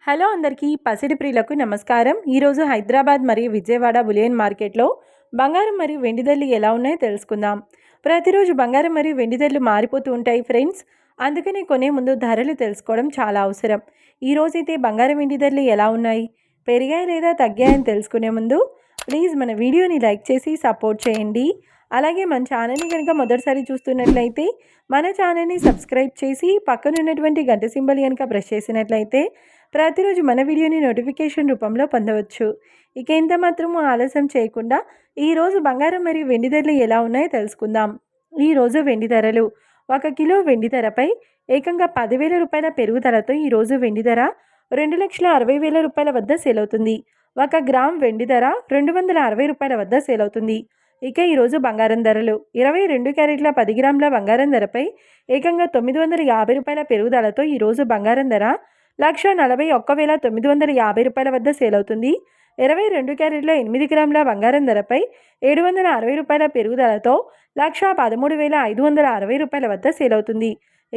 Hello అందరికీ పసిడి ప్రియులకు నమస్కారం. ఈరోజు హైదరాబాద్ మరియు విజయవాడ బులియన్ మార్కెట్లో బంగారం మరియు వెండి ధరలు ఎలా ఉన్నాయో తెలుసుకుందాం. ప్రతిరోజు బంగారం మరియు వెండి ధరలు మారిపోతూ ఉంటాయి ఫ్రెండ్స్. అందుకని కొనే ముందు ధరలు తెలుసుకోవడం చాలా అవసరం. ఈరోజైతే బంగారం వెండి ధరలు ఎలా ఉన్నాయి, పెరిగాయి లేదా తగ్గాయని తెలుసుకునే ముందు ప్లీజ్ మన వీడియోని లైక్ చేసి సపోర్ట్ చేయండి. అలాగే మన ఛానల్ని కనుక మొదటిసారి చూస్తున్నట్లయితే మన ఛానల్ని సబ్స్క్రైబ్ చేసి పక్కన ఉన్నటువంటి గంట సింబల్ కనుక ప్రెస్ చేసినట్లయితే ప్రతిరోజు మన వీడియోని నోటిఫికేషన్ రూపంలో పొందవచ్చు. ఇక ఎంత మాత్రమూ ఆలస్యం చేయకుండా ఈరోజు బంగారం మరియు వెండి ధరలు ఎలా ఉన్నాయో తెలుసుకుందాం. ఈరోజు వెండి ధరలు 1 కిలో వెండి ధరపై ఏకంగా 10,000 రూపాయల పెరుగుదలతో ఈరోజు వెండి ధర 2,60,000 రూపాయల వద్ద సేల్ అవుతుంది. 1 గ్రామ్ వెండి ధర 260 రూపాయల వద్ద సేల్ అవుతుంది. ఇక ఈరోజు బంగారం ధరలు 22 క్యారెట్ల 10 గ్రాముల బంగారం ధరపై ఏకంగా 950 రూపాయల పెరుగుదలతో ఈరోజు బంగారం ధర 1,41,950 రూపాయల వద్ద సేల్ అవుతుంది. 22 క్యారెట్ల 8 గ్రాముల బంగారం ధరపై 760 రూపాయల పెరుగుదలతో 1,13,560 రూపాయల వద్ద సేల్ అవుతుంది.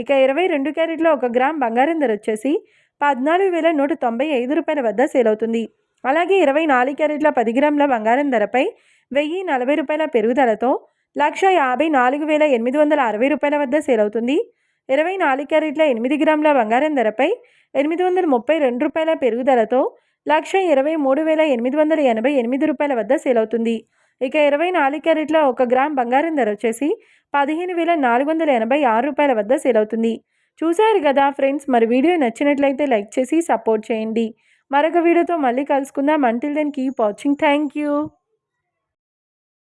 ఇక 22 క్యారెట్ల 1 గ్రామ్ బంగారం ధర వచ్చేసి 14,195 రూపాయల వద్ద సేల్ అవుతుంది. అలాగే 24 క్యారెట్ల 10 గ్రాముల బంగారం ధరపై 1,040 రూపాయల పెరుగుదలతో 1,54,860 రూపాయల వద్ద సేల్ అవుతుంది. 24 క్యారెట్ల 8 గ్రాముల బంగారం ధరపై 832 రూపాయల పెరుగుదలతో 1,23,888 రూపాయల వద్ద సేల్ అవుతుంది. ఇక 24 క్యారెట్ల 1 గ్రామ్ బంగారం ధర వచ్చేసి 15,486 రూపాయల వద్ద సేల్ అవుతుంది. చూశారు కదా ఫ్రెండ్స్, మరి వీడియో నచ్చినట్లయితే లైక్ చేసి సపోర్ట్ చేయండి. మరొక వీడియోతో మళ్ళీ కలుసుకుందాం. Until then keep watching. Thank you.